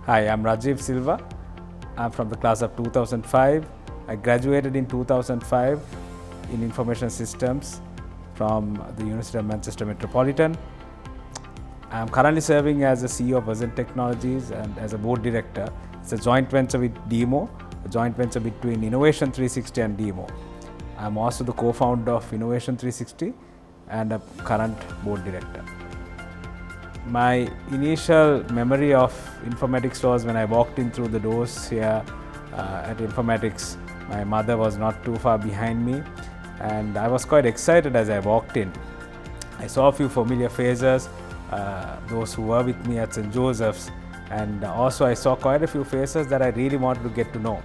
Hi, I'm Rajive Silva. I'm from the class of 2005. I graduated in 2005 in Information Systems from the University of Manchester Metropolitan. I'm currently serving as the CEO of Azend Technologies and as a board director. It's a joint venture with DEMO, a joint venture between Innovation 360 and DEMO. I'm also the co-founder of Innovation 360 and a current board director. My initial memory of informatics was when I walked in through the doors here at Informatics. My mother was not too far behind me and I was quite excited as I walked in. I saw a few familiar faces, those who were with me at St. Joseph's, and also I saw quite a few faces that I really wanted to get to know.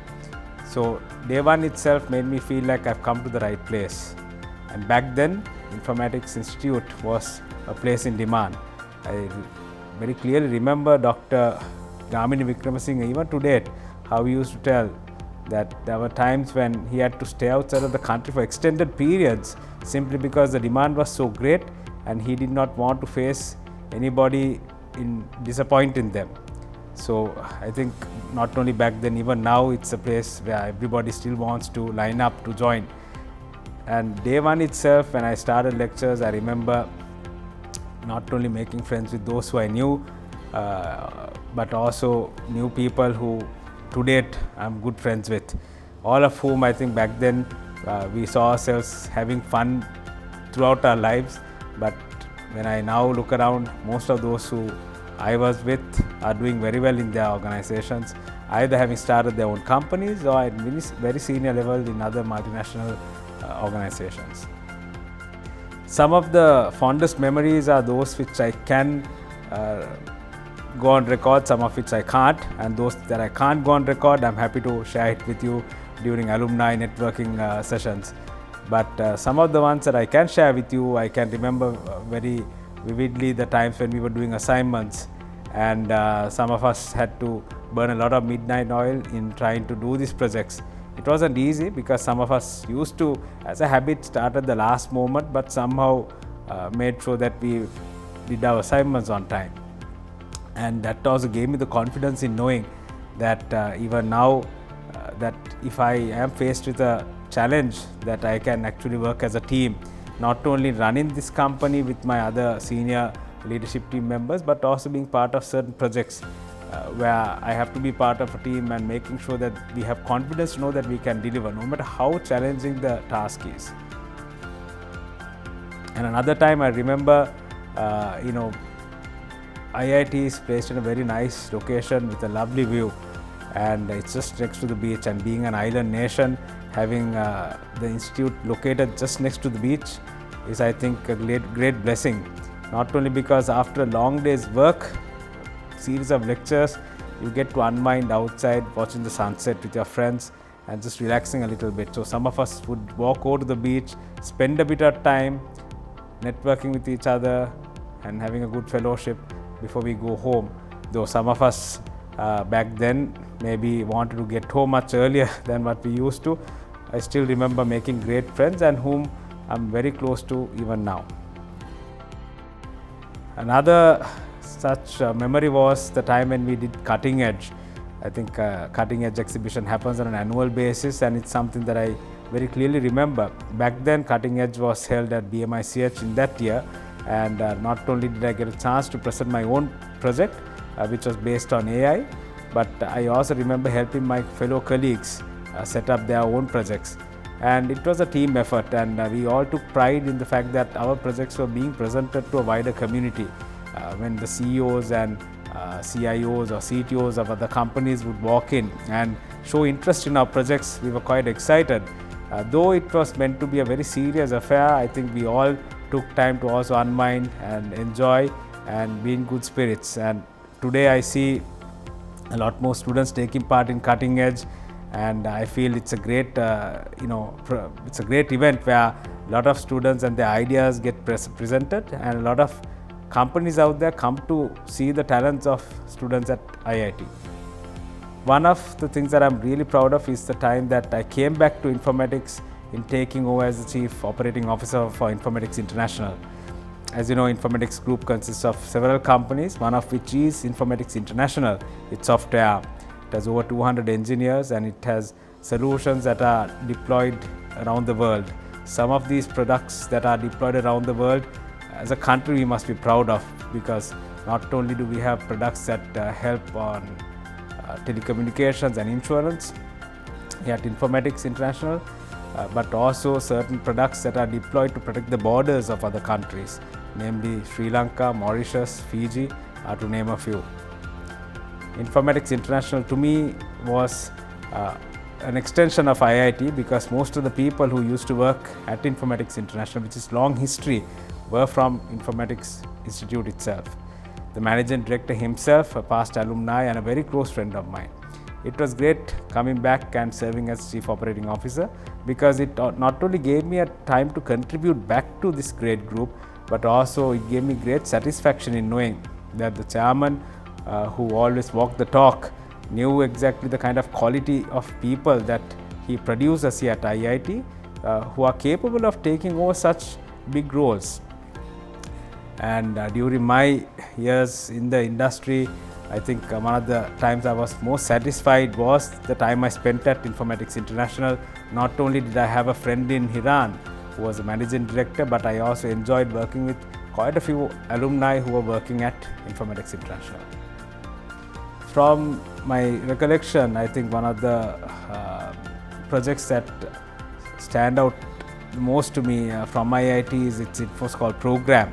So day one itself made me feel like I've come to the right place. And back then, Informatics Institute was a place in demand. I very clearly remember Dr. Gamini Vikramasinghe, even to date, how he used to tell that there were times when he had to stay outside of the country for extended periods simply because the demand was so great and he did not want to face anybody in disappointing them. So I think not only back then, even now it's a place where everybody still wants to line up to join. And day one itself, when I started lectures, I remember not only making friends with those who I knew, but also new people who to date I'm good friends with. All of whom I think back then we saw ourselves having fun throughout our lives. But when I now look around, most of those who I was with are doing very well in their organizations, either having started their own companies or at very senior level in other multinational organizations. Some of the fondest memories are those which I can go on record, some of which I can't, and those that I can't go on record, I'm happy to share it with you during alumni networking sessions. But some of the ones that I can share with you, I can remember very vividly the times when we were doing assignments and some of us had to burn a lot of midnight oil in trying to do these projects. It wasn't easy because some of us used to, as a habit, start at the last moment, but somehow made sure that we did our assignments on time. And that also gave me the confidence in knowing that even now, that if I am faced with a challenge, that I can actually work as a team, not only running this company with my other senior leadership team members, but also being part of certain projects where I have to be part of a team and making sure that we have confidence to know that we can deliver no matter how challenging the task is. And another time I remember, IIT is placed in a very nice location with a lovely view and it's just next to the beach, and being an island nation, having the institute located just next to the beach is, I think, a great blessing. Not only because after a long day's work, series of lectures, you get to unwind outside watching the sunset with your friends and just relaxing a little bit. So some of us would walk over to the beach, spend a bit of time networking with each other and having a good fellowship before we go home. Though some of us back then maybe wanted to get home much earlier than what we used to, I still remember making great friends and whom I'm very close to even now. Another such memory was the time when we did Cutting Edge. I think Cutting Edge exhibition happens on an annual basis and it's something that I very clearly remember. Back then Cutting Edge was held at BMICH in that year, and not only did I get a chance to present my own project which was based on AI, but I also remember helping my fellow colleagues set up their own projects. And it was a team effort and we all took pride in the fact that our projects were being presented to a wider community. When the CEOs and CIOs or CTOs of other companies would walk in and show interest in our projects, we were quite excited. Though it was meant to be a very serious affair, I think we all took time to also unwind and enjoy and be in good spirits. And today I see a lot more students taking part in Cutting Edge, and I feel it's a great, it's a great event where a lot of students and their ideas get presented, and a lot of companies out there come to see the talents of students at IIT. One of the things that I'm really proud of is the time that I came back to informatics in taking over as the Chief Operating Officer for Informatics International. As you know, Informatics Group consists of several companies, one of which is Informatics International. It's software arm. It has over 200 engineers and it has solutions that are deployed around the world. Some of these products that are deployed around the world, as a country we must be proud of, because not only do we have products that help on telecommunications and insurance at Informatics International, but also certain products that are deployed to protect the borders of other countries, namely Sri Lanka, Mauritius, Fiji, to name a few. Informatics International to me was an extension of IIT, because most of the people who used to work at Informatics International, which is long history, were from Informatics Institute itself. The managing director himself, a past alumni and a very close friend of mine. It was great coming back and serving as Chief Operating Officer, because it not only gave me a time to contribute back to this great group, but also it gave me great satisfaction in knowing that the chairman, who always walked the talk, knew exactly the kind of quality of people that he produces here at IIT, who are capable of taking over such big roles. And during my years in the industry, I think one of the times I was most satisfied was the time I spent at Informatics International. Not only did I have a friend in Iran who was a managing director, but I also enjoyed working with quite a few alumni who were working at Informatics International. From my recollection, I think one of the projects that stand out most to me from IIT is its InfoScol program.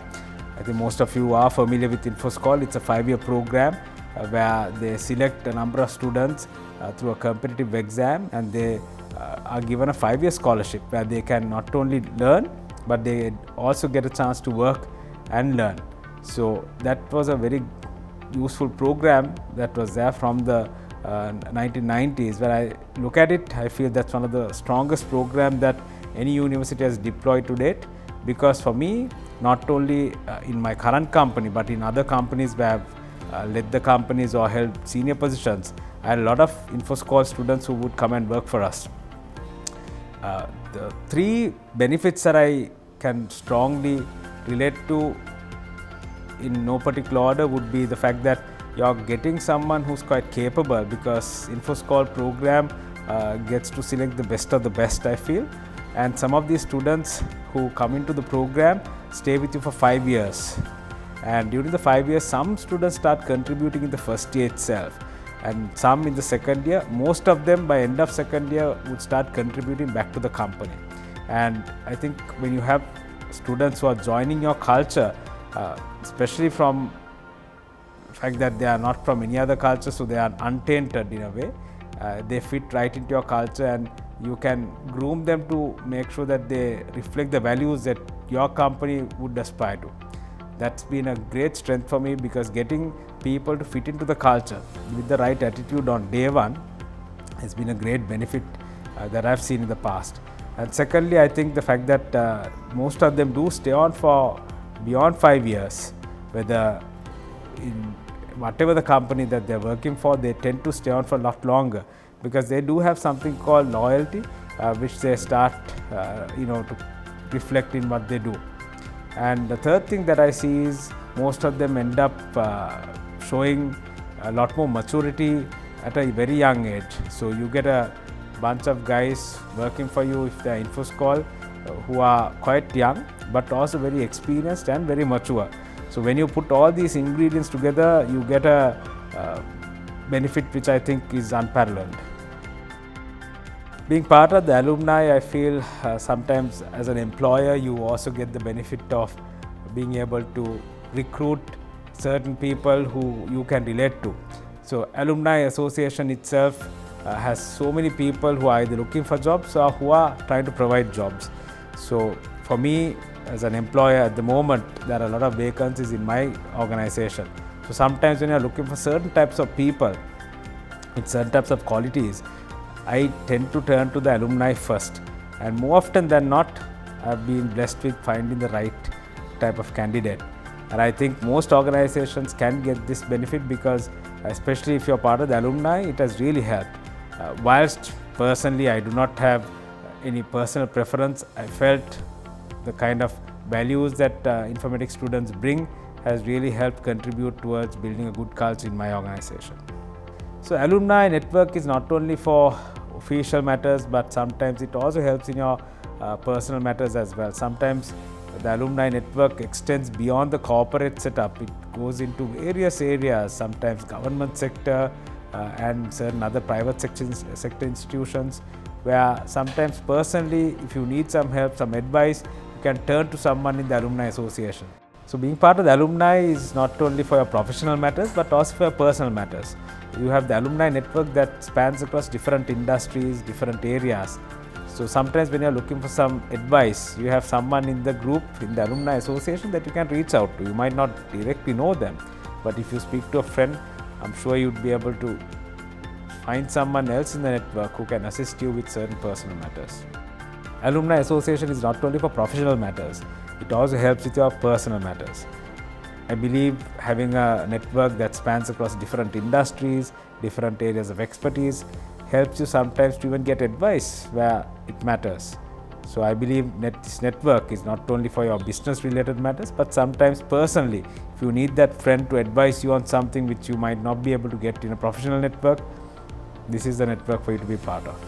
I think most of you are familiar with InfoScol. It's a 5-year program where they select a number of students through a competitive exam, and they are given a 5-year scholarship where they can not only learn, but they also get a chance to work and learn. So that was a very useful program that was there from the 1990s. When I look at it, I feel that's one of the strongest programs that any university has deployed to date, because for me, not only in my current company, but in other companies where I've led the companies or held senior positions, I had a lot of InfoScol students who would come and work for us. The 3 benefits that I can strongly relate to in no particular order would be the fact that you're getting someone who's quite capable, because InfoScol program gets to select the best of the best, I feel. And some of these students who come into the program stay with you for 5 years. And during the 5 years, some students start contributing in the first year itself, and some in the second year. Most of them by end of second year would start contributing back to the company. And I think when you have students who are joining your culture, especially from the fact that they are not from any other culture, so they are untainted in a way, they fit right into your culture, and you can groom them to make sure that they reflect the values that your company would aspire to. That's been a great strength for me, because getting people to fit into the culture with the right attitude on day one has been a great benefit that I've seen in the past. And secondly, I think the fact that most of them do stay on for beyond 5 years, whether in whatever the company that they're working for, they tend to stay on for a lot longer, because they do have something called loyalty, which they start to reflect in what they do. And the third thing that I see is most of them end up showing a lot more maturity at a very young age. So you get a bunch of guys working for you, if they are InfoScol, who are quite young but also very experienced and very mature. So when you put all these ingredients together, you get a benefit which I think is unparalleled. Being part of the alumni, I feel sometimes as an employer, you also get the benefit of being able to recruit certain people who you can relate to. So Alumni Association itself has so many people who are either looking for jobs or who are trying to provide jobs. So for me as an employer at the moment, there are a lot of vacancies in my organization. So sometimes when you are looking for certain types of people with certain types of qualities, I tend to turn to the alumni first, and more often than not, I've been blessed with finding the right type of candidate. And I think most organizations can get this benefit because, especially if you're part of the alumni, it has really helped. Whilst personally I do not have any personal preference, I felt the kind of values that informatics students bring has really helped contribute towards building a good culture in my organization. So alumni network is not only for official matters, but sometimes it also helps in your personal matters as well. Sometimes the alumni network extends beyond the corporate setup. It goes into various areas, sometimes government sector and certain other private sector institutions, where sometimes personally, if you need some help, some advice, you can turn to someone in the alumni association. So being part of the alumni is not only for your professional matters, but also for your personal matters. You have the alumni network that spans across different industries, different areas. So sometimes when you are looking for some advice, you have someone in the group, in the alumni association, that you can reach out to. You might not directly know them, but if you speak to a friend, I'm sure you'd be able to find someone else in the network who can assist you with certain personal matters. Alumni association is not only for professional matters, it also helps with your personal matters. I believe having a network that spans across different industries, different areas of expertise, helps you sometimes to even get advice where it matters. So I believe this network is not only for your business related matters, but sometimes personally, if you need that friend to advise you on something which you might not be able to get in a professional network, this is the network for you to be part of.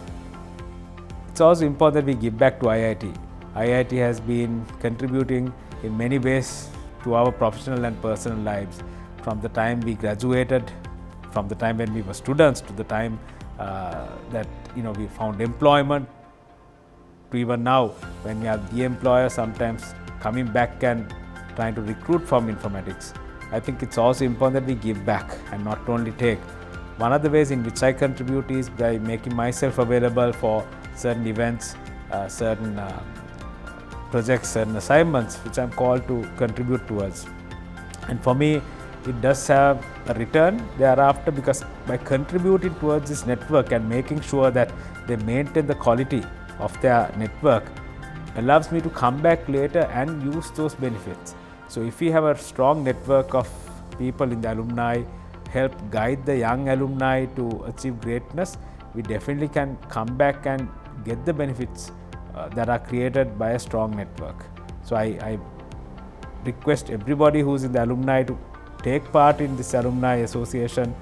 It's also important that we give back to IIT. IIT has been contributing in many ways to our professional and personal lives, from the time we graduated, from the time when we were students, to the time that we found employment, to even now when we are the employer, sometimes coming back and trying to recruit from informatics. I think it's also important that we give back and not only take. One of the ways in which I contribute is by making myself available for certain events, certain projects, certain assignments which I'm called to contribute towards. And for me, it does have a return thereafter, because by contributing towards this network and making sure that they maintain the quality of their network, allows me to come back later and use those benefits. So if we have a strong network of people in the alumni, help guide the young alumni to achieve greatness, we definitely can come back and get the benefits that are created by a strong network. So I request everybody who's in the alumni to take part in this alumni association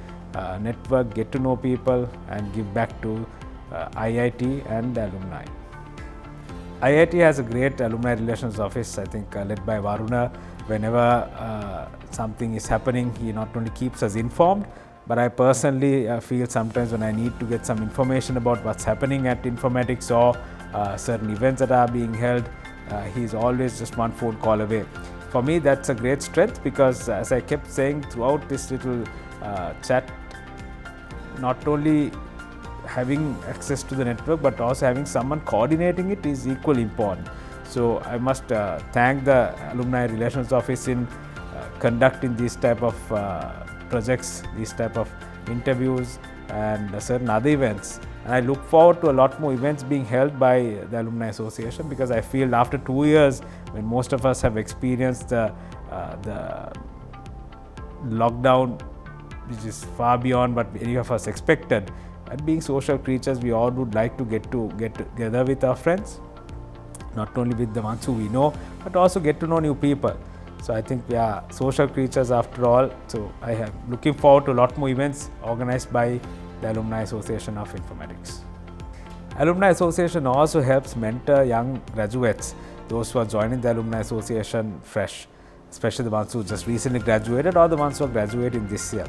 network, get to know people and give back to IIT and the alumni. IIT has a great alumni relations office, I think led by Varuna. Whenever something is happening, he not only keeps us informed, but I personally feel sometimes when I need to get some information about what's happening at informatics or certain events that are being held, he's always just one phone call away. For me, that's a great strength, because as I kept saying throughout this little chat, not only having access to the network but also having someone coordinating it is equally important. So I must thank the Alumni Relations Office in conducting these type of projects, these type of interviews and certain other events. And I look forward to a lot more events being held by the Alumni Association, because I feel after 2 years, when most of us have experienced the lockdown, which is far beyond what any of us expected, and being social creatures, we all would like to get together with our friends, not only with the ones who we know, but also get to know new people. So I think we are social creatures after all. So I am looking forward to a lot more events organized by the Alumni Association of Informatics. Alumni Association also helps mentor young graduates, those who are joining the Alumni Association fresh, especially the ones who just recently graduated or the ones who are graduating this year.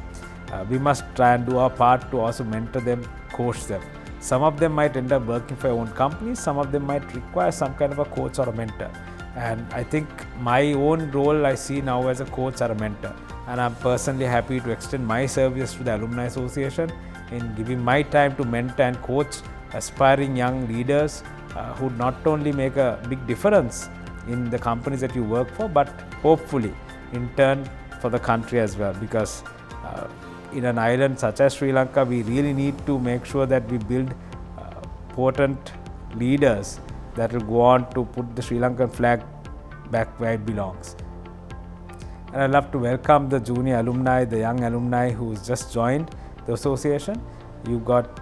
We must try and do our part to also mentor them, coach them. Some of them might end up working for their own companies, some of them might require some kind of a coach or a mentor. And I think my own role I see now as a coach or a mentor. And I'm personally happy to extend my service to the Alumni Association in giving my time to mentor and coach aspiring young leaders who not only make a big difference in the companies that you work for, but hopefully in turn for the country as well. Because in an island such as Sri Lanka, we really need to make sure that we build potent leaders that will go on to put the Sri Lankan flag back where it belongs. And I'd love to welcome the junior alumni, the young alumni who's just joined the association. You've got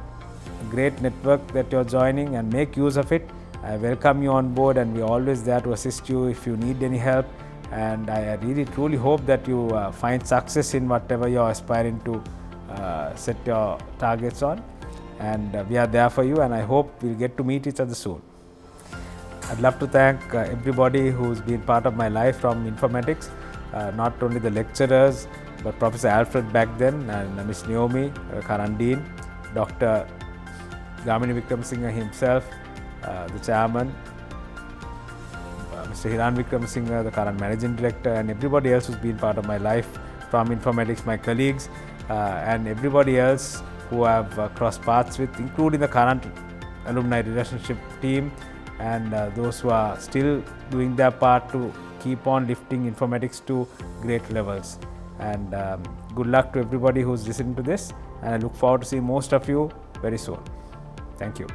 a great network that you're joining, and make use of it I welcome you on board, and we're always there to assist you if you need any help. And I really truly hope that you find success in whatever you're aspiring to set your targets on. And we are there for you, and I hope we'll get to meet each other soon. I'd love to thank everybody who's been part of my life from informatics, not only the lecturers, but Professor Alfred back then, and Ms. Naomi, current Dean, Dr. Gamini Wickramasinghe himself, the chairman, Mr. Hiran Wickramasinghe, the current managing director, and everybody else who's been part of my life from informatics, my colleagues, and everybody else who have crossed paths with, including the current alumni relationship team, and those who are still doing their part to keep on lifting informatics to great levels. And good luck to everybody who's listening to this, and I look forward to seeing most of you very soon. Thank you.